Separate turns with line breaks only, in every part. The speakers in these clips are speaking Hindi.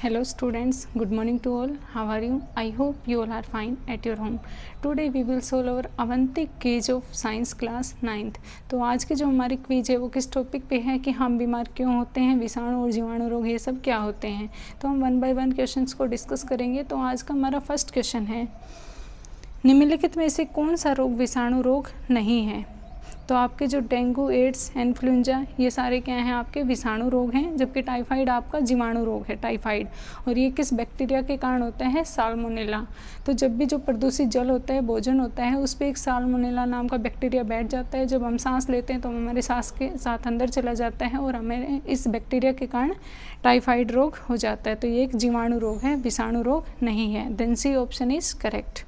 Hello students, good morning to all. How are you? I hope you all are fine at your home. Today we will solve our Avanti quiz of Science class 9th. तो आज की जो हमारी क्विज है वो किस टॉपिक पे है कि हम बीमार क्यों होते हैं, विषाणु और जीवाणु रोग ये सब क्या होते हैं। तो हम 1 बाय 1 क्वेश्चंस को डिस्कस करेंगे। तो आज का हमारा फर्स्ट क्वेश्चन है, निम्नलिखित में से कौन सा रोग विषाणु रोग नहीं है। तो आपके जो डेंगू, एड्स, इन्फ्लुएंजा ये सारे क्या हैं, आपके विषाणु रोग हैं, जबकि टाइफाइड आपका जीवाणु रोग है, टाइफाइड। और ये किस बैक्टीरिया के कारण होता है, साल्मोनेला। तो जब भी जो प्रदूषित जल होता है, भोजन होता है, उस पर एक साल्मोनेला नाम का बैक्टीरिया बैठ जाता है। जब हम सांस लेते हैं तो हमारे सांस के साथ अंदर चला जाता है और हमें इस बैक्टीरिया के कारण टाइफाइड रोग हो जाता है। तो ये एक जीवाणु रोग है, विषाणु रोग नहीं है। Then C option is correct.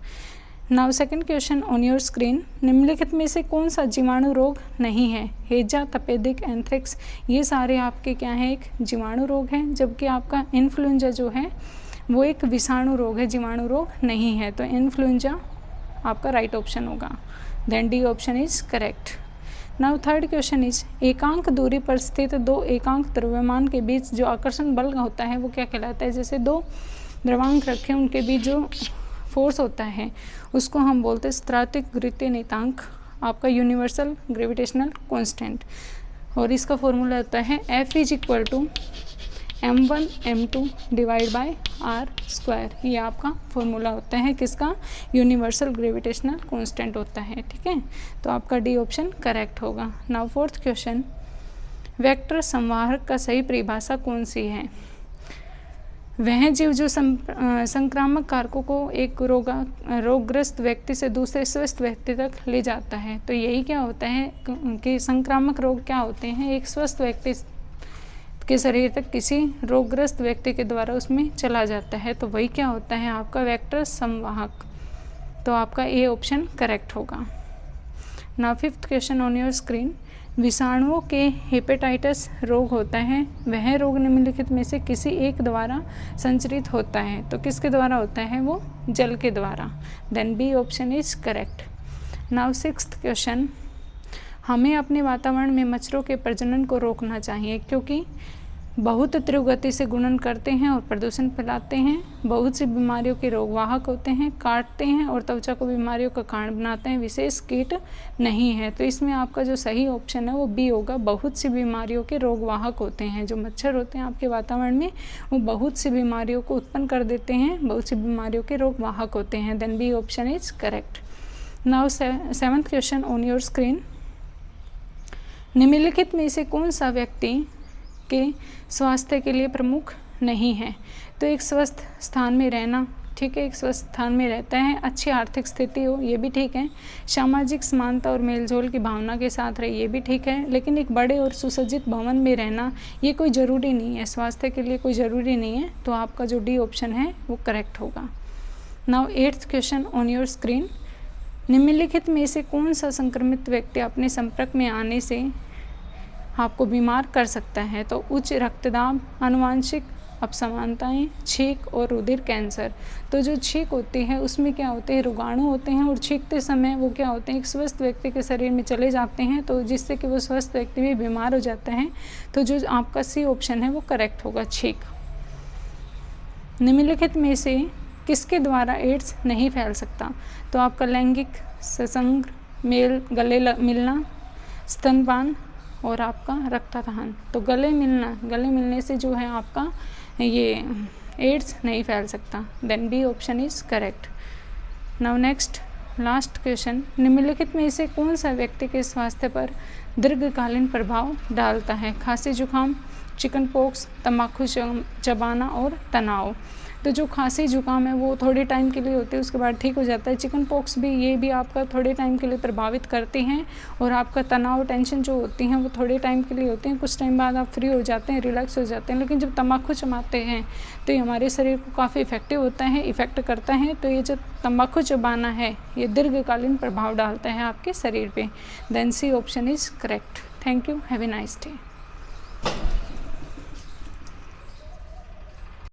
Now second question on your screen, निम्नलिखित में से कौन सा जीवाणु रोग नहीं है। हेजा, तपेदिक, एंथ्रेक्स ये सारे आपके क्या हैं, एक जीवाणु रोग हैं, जबकि आपका इन्फ्लुएंजा जो है वो एक विषाणु रोग है, जीवाणु रोग नहीं है। तो इन्फ्लुएंजा आपका राइट ऑप्शन होगा। Then D option is correct. Now third question is, एकांक दूरी पर स्थित दो एकांक द्रव्यमान के बीच जो आकर्षण बल होता है वो क्या कहलाता है। जैसे दो द्रव्यांक रखे उनके बीच जो फोर्स होता है उसको हम बोलते हैं स्थातिक गुरुत्वीय नियतांक, आपका यूनिवर्सल ग्रेविटेशनल कांस्टेंट। और इसका फॉर्मूला होता है F is equal to m1 m2 divide by R square. ये आपका फॉर्मूला होता है किसका, यूनिवर्सल ग्रेविटेशनल कांस्टेंट होता है। ठीक है, तो आपका डी ऑप्शन करेक्ट होगा। नाउ फोर्थ क्वेश्चन, वेक्टर संवाहक का सही परिभाषा कौन सी है। वह जीव जो संक्रामक कारकों को एक रोगग्रस्त व्यक्ति से दूसरे स्वस्थ व्यक्ति तक ले जाता है। तो यही क्या होता है कि संक्रामक रोग क्या होते हैं, एक स्वस्थ व्यक्ति के शरीर तक किसी रोगग्रस्त व्यक्ति के द्वारा उसमें चला जाता है। तो वही क्या होता है, आपका वेक्टर संवाहक। तो आपका ए ऑप्शन करेक्ट होगा। Now fifth question on your screen, विषाणुओं के हेपेटाइटिस रोग होता है, वह रोग निम्नलिखित में से किसी एक द्वारा संचरित होता है। तो किसके द्वारा होता है, वो जल के द्वारा। Then B option is correct. Now sixth question, हमें अपने वातावरण में मच्छरों के प्रजनन को रोकना चाहिए क्योंकि बहुत तीव्र गति से गुणन करते हैं और प्रदूषण फैलाते हैं, बहुत सी बीमारियों के रोगवाहक होते हैं, काटते हैं और त्वचा को बीमारियों का कारण बनाते हैं, विशेष कीट नहीं है। तो इसमें आपका जो सही ऑप्शन है वो बी होगा, बहुत सी बीमारियों के रोगवाहक होते हैं। जो मच्छर होते हैं आपके वातावरण में वो बहुत सी बीमारियों को उत्पन्न कर देते हैं, बहुत सी बीमारियों के रोगवाहक होते हैं। Then B option is correct. Now seventh question on your screen, निम्नलिखित में से कौन सा व्यक्ति के स्वास्थ्य के लिए प्रमुख नहीं है। तो एक स्वस्थ स्थान में रहना, ठीक है, एक स्वस्थ स्थान में रहता है, अच्छी आर्थिक स्थिति हो, ये भी ठीक है, सामाजिक समानता और मेलजोल की भावना के साथ रहे, ये भी ठीक है, लेकिन एक बड़े और सुसज्जित भवन में रहना ये कोई ज़रूरी नहीं है, स्वास्थ्य के लिए कोई ज़रूरी नहीं है। तो आपका जो डी ऑप्शन है वो करेक्ट होगा। Now eighth question on your screen, निम्नलिखित में से कौन सा संक्रमित व्यक्ति अपने संपर्क में आने से आपको बीमार कर सकता है। तो उच्च रक्तदाब, आनुवांशिक अपसमानताएं, छींक और रुधिर कैंसर। तो जो छींक होती है उसमें क्या होते हैं, रोगाणु होते हैं और छींकते समय वो क्या होते हैं, एक स्वस्थ व्यक्ति के शरीर में चले जाते हैं, तो जिससे कि वो स्वस्थ व्यक्ति भी बीमार हो जाता है। तो जो आपका सी ऑप्शन है वो करेक्ट होगा, छींक। निम्नलिखित में से किसके द्वारा एड्स नहीं फैल सकता। तो आपका लैंगिक संसर्ग, मेल, गले मिलना, स्तनपान और आपका रक्तदान। तो गले मिलने से जो है आपका ये एड्स नहीं फैल सकता। Then B option is correct. Now next last question, निम्नलिखित में से कौन सा व्यक्ति के स्वास्थ्य पर दीर्घकालीन प्रभाव डालता है। खांसी, जुकाम, चिकन पॉक्स, तंबाकू चबाना और तनाव। तो जो खांसी जुकाम है वो थोड़े टाइम के लिए होती है, उसके बाद ठीक हो जाता है। चिकन पॉक्स भी, ये भी आपका थोड़े टाइम के लिए प्रभावित करती हैं। और आपका तनाव, टेंशन जो होती हैं वो थोड़े टाइम के लिए होते हैं, कुछ टाइम बाद आप फ्री हो जाते हैं, रिलैक्स हो जाते हैं। लेकिन जब तंबाकू चबाते हैं तो ये हमारे शरीर को काफ़ी इफेक्टिव होता है, इफेक्ट करता है। तो ये जो तंबाकू चबाना है ये दीर्घकालीन प्रभाव डालता है आपके शरीर पर। Then C option is correct. Thank you, have a nice day.